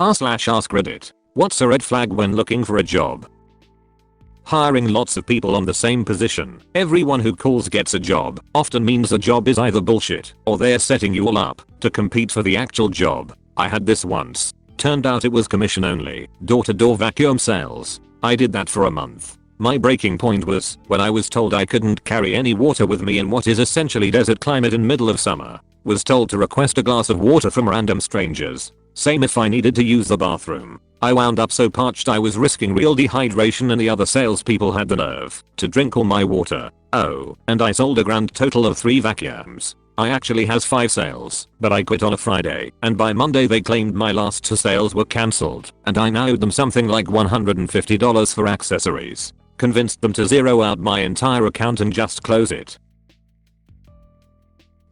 r/AskReddit. What's a red flag when looking for a job? Hiring lots of people on the same position. Everyone who calls gets a job often means the job is either bullshit or they're setting you all up to compete for the actual job. I had this once. Turned out it was commission only, door-to-door vacuum sales. I did that for a month. My breaking point was when I was told I couldn't carry any water with me in what is essentially desert climate in middle of summer. Was told to request a glass of water from random strangers. Same if I needed to use the bathroom. I wound up so parched I was risking real dehydration and the other salespeople had the nerve to drink all my water. Oh, and I sold a grand total of 3 vacuums. I actually has 5 sales, but I quit on a Friday and by Monday they claimed my last 2 sales were cancelled and I now owed them something like $150 for accessories. Convinced them to zero out my entire account and just close it.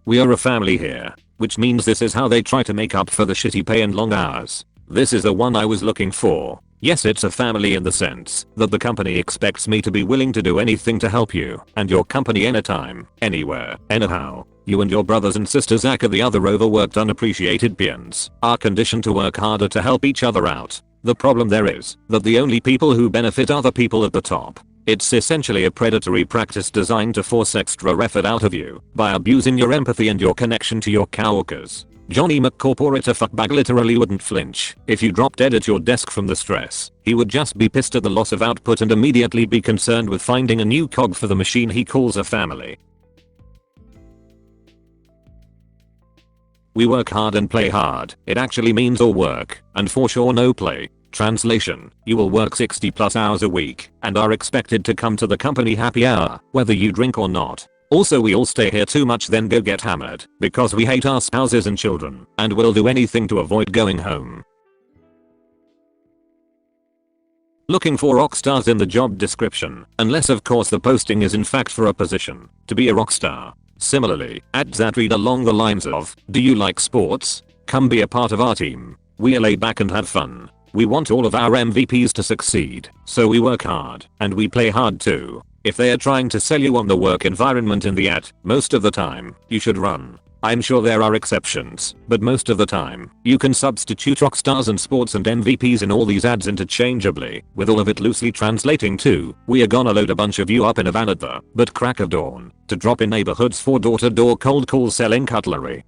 We are a family here, which means this is how they try to make up for the shitty pay and long hours. This is the one I was looking for. Yes, it's a family in the sense that the company expects me to be willing to do anything to help you and your company anytime, anywhere, anyhow. You and your brothers and sisters aka the other overworked unappreciated peons are conditioned to work harder to help each other out. The problem there is that the only people who benefit are the people at the top. It's essentially a predatory practice designed to force extra effort out of you by abusing your empathy and your connection to your coworkers. Johnny McCorporate a fuckbag literally wouldn't flinch if you dropped dead at your desk from the stress. He would just be pissed at the loss of output and immediately be concerned with finding a new cog for the machine he calls a family. We work hard and play hard. It actually means all work and for sure no play. Translation, you will work 60+ hours a week and are expected to come to the company happy hour whether you drink or not. Also we all stay here too much then go get hammered because we hate our spouses and children and will do anything to avoid going home. Looking for rock stars in the job description, unless of course the posting is in fact for a position to be a rock star. Similarly, ads that read along the lines of, do you like sports? Come be a part of our team. We lay back and have fun. We want all of our MVPs to succeed, so we work hard and we play hard too. If they are trying to sell you on the work environment in the ad, most of the time, you should run. I'm sure there are exceptions, but most of the time, you can substitute rock stars and sports and MVPs in all these ads interchangeably, with all of it loosely translating to, we are gonna load a bunch of you up in a van at the but crack of dawn to drop in neighborhoods for door-to-door cold calls selling cutlery.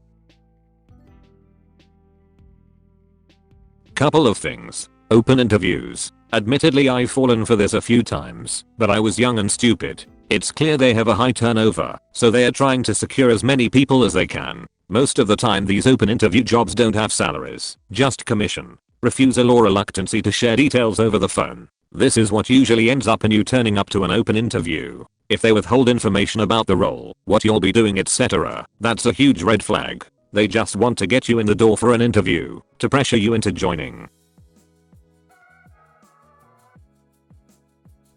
Couple of things. Open interviews. Admittedly I've fallen for this a few times, but I was young and stupid. It's clear they have a high turnover, so they are trying to secure as many people as they can. Most of the time these open interview jobs don't have salaries, just commission, refusal or reluctancy to share details over the phone. This is what usually ends up in you turning up to an open interview. If they withhold information about the role, what you'll be doing etc., that's a huge red flag. They just want to get you in the door for an interview, to pressure you into joining.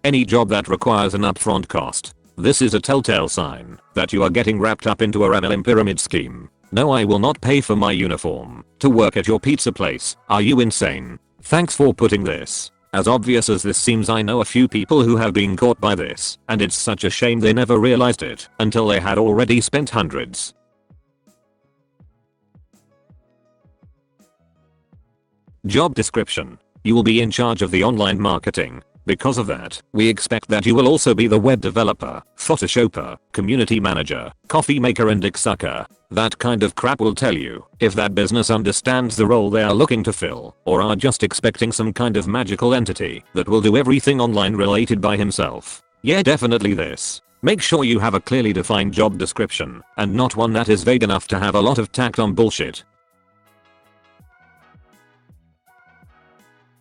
Any job that requires an upfront cost. This is a telltale sign that you are getting wrapped up into a MLM pyramid scheme. No, I will not pay for my uniform to work at your pizza place. Are you insane? Thanks for putting this. As obvious as this seems, I know a few people who have been caught by this, and it's such a shame they never realized it until they had already spent hundreds. Job description. You will be in charge of the online marketing. Because of that, we expect that you will also be the web developer, photoshopper, community manager, coffee maker and dick sucker. That kind of crap will tell you if that business understands the role they are looking to fill or are just expecting some kind of magical entity that will do everything online related by himself. Yeah, definitely this. Make sure you have a clearly defined job description and not one that is vague enough to have a lot of tacked on bullshit.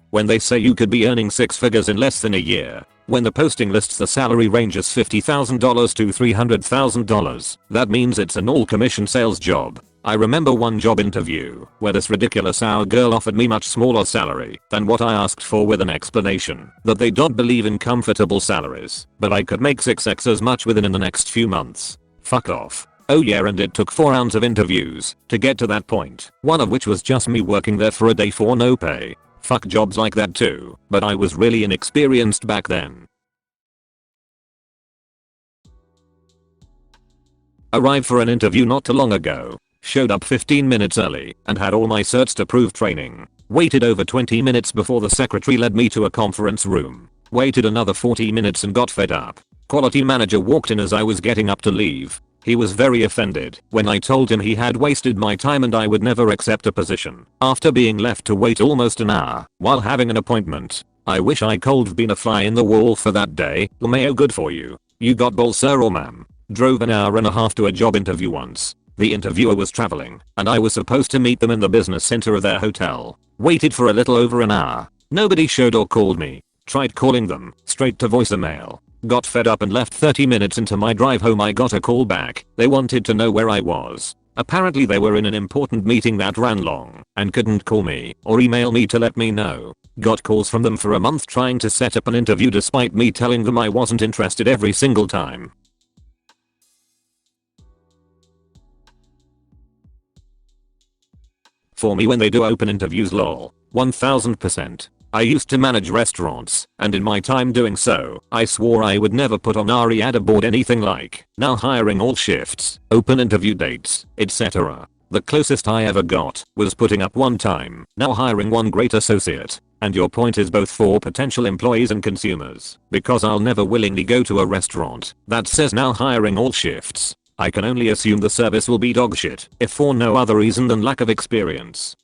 When they say you could be earning 6 figures in less than a year, when the posting lists the salary ranges $50,000 to $300,000, that means it's an all commission sales job. I remember one job interview where this ridiculous hour girl offered me much smaller salary than what I asked for with an explanation that they don't believe in comfortable salaries, but I could make 6x as much within the next few months. Fuck off. Oh yeah, and it took 4 rounds of interviews to get to that point, one of which was just me working there for a day for no pay. Fuck jobs like that too, but I was really inexperienced back then. Arrived for an interview not too long ago. Showed up 15 minutes early and had all my certs to prove training. Waited over 20 minutes before the secretary led me to a conference room. Waited another 40 minutes and got fed up. Quality manager walked in as I was getting up to leave. He was very offended when I told him he had wasted my time and I would never accept a position after being left to wait almost an hour while having an appointment. I wish I could've been a fly in the wall for that day. LMAO, good for you. You got balls, sir or ma'am. Drove an hour and a half to a job interview once. The interviewer was traveling and I was supposed to meet them in the business center of their hotel. Waited for a little over an hour. Nobody showed or called me. Tried calling them, straight to voicemail. Got fed up and left. 30 minutes into my drive home I got a call back. They wanted to know where I was. Apparently they were in an important meeting that ran long and couldn't call me or email me to let me know. Got calls from them for a month trying to set up an interview despite me telling them I wasn't interested every single time. For me when they do open interviews, lol. 1000%. I used to manage restaurants, and in my time doing so, I swore I would never put on RE ad aboard anything like now hiring all shifts, open interview dates, etc. The closest I ever got was putting up one time, now hiring one great associate. And your point is both for potential employees and consumers, because I'll never willingly go to a restaurant that says now hiring all shifts. I can only assume the service will be dog shit, if for no other reason than lack of experience.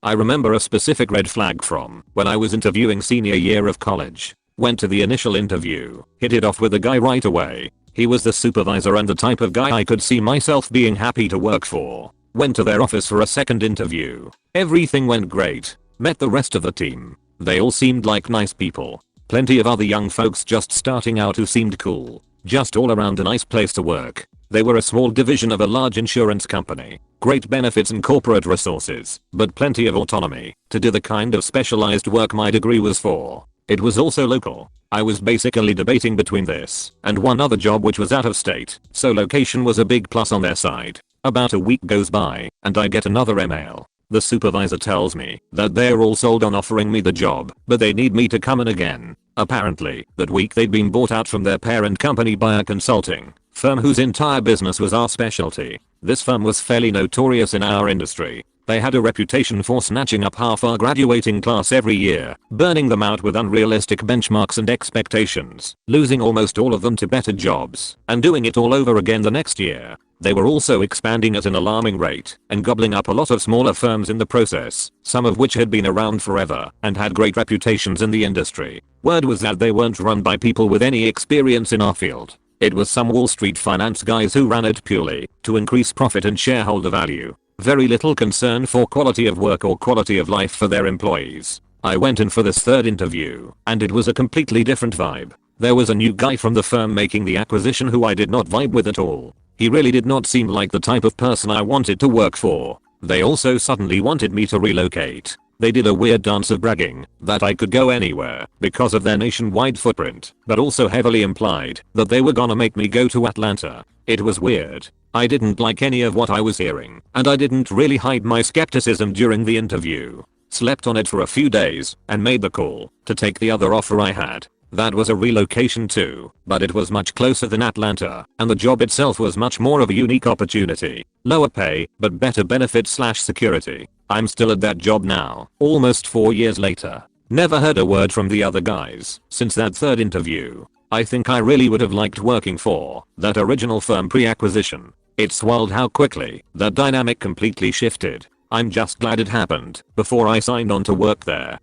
I remember a specific red flag from when I was interviewing senior year of college. Went to the initial interview, hit it off with the guy right away. He was the supervisor and the type of guy I could see myself being happy to work for. Went to their office for a second interview. Everything went great. Met the rest of the team. They all seemed like nice people. Plenty of other young folks just starting out who seemed cool. Just all around a nice place to work. They were a small division of a large insurance company. Great benefits and corporate resources, but plenty of autonomy to do the kind of specialized work my degree was for. It was also local. I was basically debating between this and one other job which was out of state, so location was a big plus on their side. About a week goes by and I get another email. The supervisor tells me that they're all sold on offering me the job, but they need me to come in again. Apparently, that week they'd been bought out from their parent company by a consulting firm whose entire business was our specialty. This firm was fairly notorious in our industry. They had a reputation for snatching up half our graduating class every year, burning them out with unrealistic benchmarks and expectations, losing almost all of them to better jobs, and doing it all over again the next year. They were also expanding at an alarming rate and gobbling up a lot of smaller firms in the process, some of which had been around forever and had great reputations in the industry. Word was that they weren't run by people with any experience in our field. It was some Wall Street finance guys who ran it purely to increase profit and shareholder value. Very little concern for quality of work or quality of life for their employees. I went in for this third interview, and it was a completely different vibe. There was a new guy from the firm making the acquisition who I did not vibe with at all. He really did not seem like the type of person I wanted to work for. They also suddenly wanted me to relocate. They did a weird dance of bragging that I could go anywhere because of their nationwide footprint, but also heavily implied that they were gonna make me go to Atlanta. It was weird. I didn't like any of what I was hearing, and I didn't really hide my skepticism during the interview. Slept on it for a few days and made the call to take the other offer I had. That was a relocation too, but it was much closer than Atlanta, and the job itself was much more of a unique opportunity. Lower pay, but better benefits/security. I'm still at that job now, almost 4 years later. Never heard a word from the other guys since that third interview. I think I really would have liked working for that original firm pre-acquisition. It's wild how quickly that dynamic completely shifted. I'm just glad it happened before I signed on to work there.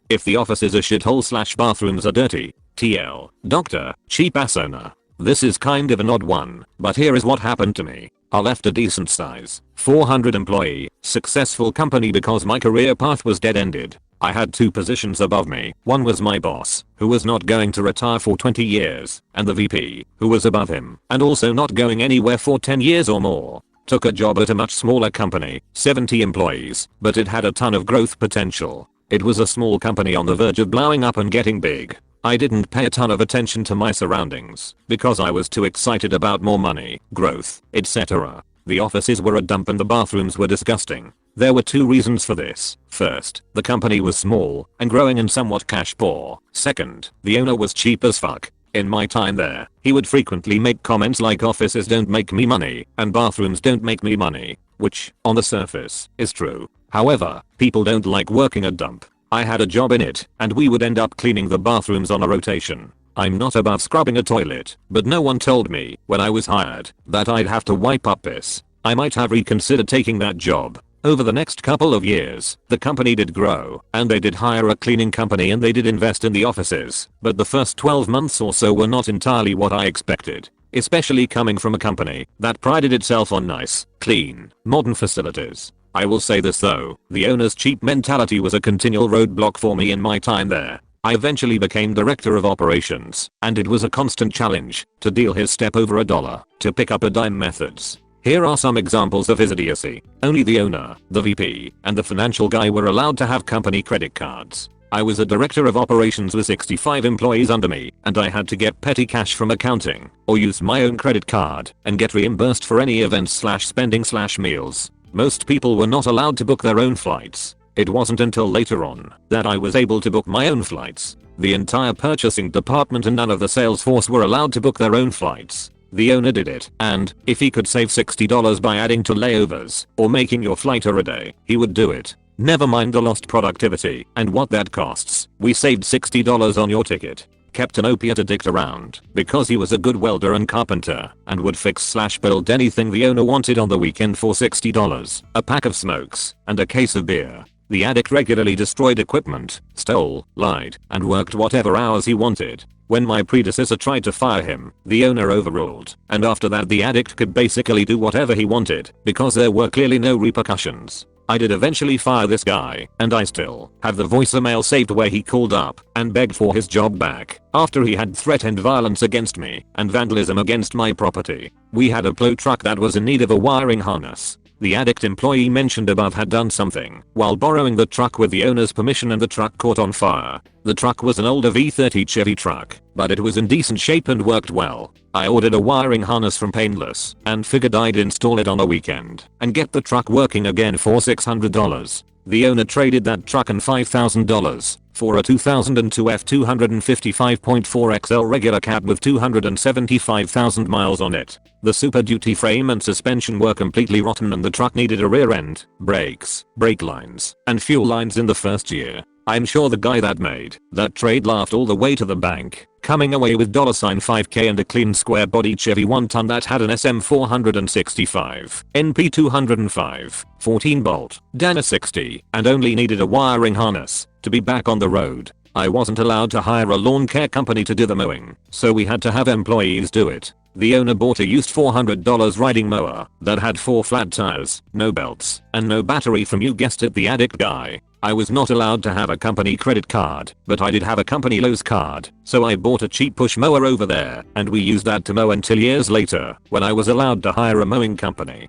If the office is a shithole/bathrooms are dirty, TL, doctor, cheap ass owner. This is kind of an odd one, but here is what happened to me. I left a decent size, 400 employee, successful company because my career path was dead-ended. I had two positions above me. One was my boss, who was not going to retire for 20 years, and the VP, who was above him, and also not going anywhere for 10 years or more. Took a job at a much smaller company, 70 employees, but it had a ton of growth potential. It was a small company on the verge of blowing up and getting big. I didn't pay a ton of attention to my surroundings because I was too excited about more money, growth, etc. The offices were a dump and the bathrooms were disgusting. There were two reasons for this. First, the company was small and growing and somewhat cash poor. Second, the owner was cheap as fuck. In my time there, he would frequently make comments like offices don't make me money and bathrooms don't make me money, which, on the surface, is true. However, people don't like working a dump. I had a job in it, and we would end up cleaning the bathrooms on a rotation. I'm not above scrubbing a toilet, but no one told me, when I was hired, that I'd have to wipe up piss. I might have reconsidered taking that job. Over the next couple of years, the company did grow, and they did hire a cleaning company and they did invest in the offices, but the first 12 months or so were not entirely what I expected. Especially coming from a company that prided itself on nice, clean, modern facilities. I will say this though, the owner's cheap mentality was a continual roadblock for me in my time there. I eventually became director of operations, and it was a constant challenge to deal his step over $1 to pick up a dime methods. Here are some examples of his idiocy. Only the owner, the VP, and the financial guy were allowed to have company credit cards. I was a director of operations with 65 employees under me, and I had to get petty cash from accounting, or use my own credit card, and get reimbursed for any events/spending/meals. Most people were not allowed to book their own flights. It wasn't until later on that I was able to book my own flights. The entire purchasing department and none of the sales force were allowed to book their own flights. The owner did it, and if he could save $60 by adding to layovers or making your flight a day, he would do it. Never mind the lost productivity and what that costs. We saved $60 on your ticket. Kept an opiate addict around because he was a good welder and carpenter and would fix/build anything the owner wanted on the weekend for $60. A pack of smokes and a case of beer. The addict regularly destroyed equipment, stole, lied, and worked whatever hours he wanted. When my predecessor tried to fire him, the owner overruled, and after that the addict could basically do whatever he wanted because there were clearly no repercussions. I did eventually fire this guy, and I still have the voicemail saved where he called up and begged for his job back after he had threatened violence against me and vandalism against my property. We had a plow truck that was in need of a wiring harness. The addict employee mentioned above had done something while borrowing the truck with the owner's permission and the truck caught on fire. The truck was an older V30 Chevy truck, but it was in decent shape and worked well. I ordered a wiring harness from Painless and figured I'd install it on a weekend and get the truck working again for $600. The owner traded that truck and $5,000 for a 2002 F255.4 XL regular cab with 275,000 miles on it. The Super Duty frame and suspension were completely rotten and the truck needed a rear end, brakes, brake lines, and fuel lines in the first year. I'm sure the guy that made that trade laughed all the way to the bank, coming away with $5K and a clean square bodied Chevy 1-ton that had an SM465, NP 205, 14 bolt, Dana 60, and only needed a wiring harness to be back on the road. I wasn't allowed to hire a lawn care company to do the mowing, so we had to have employees do it. The owner bought a used $400 riding mower that had 4 flat tires, no belts, and no battery from, you guessed it, the addict guy. I was not allowed to have a company credit card, but I did have a company Lowe's card, so I bought a cheap push mower over there, and we used that to mow until years later, when I was allowed to hire a mowing company.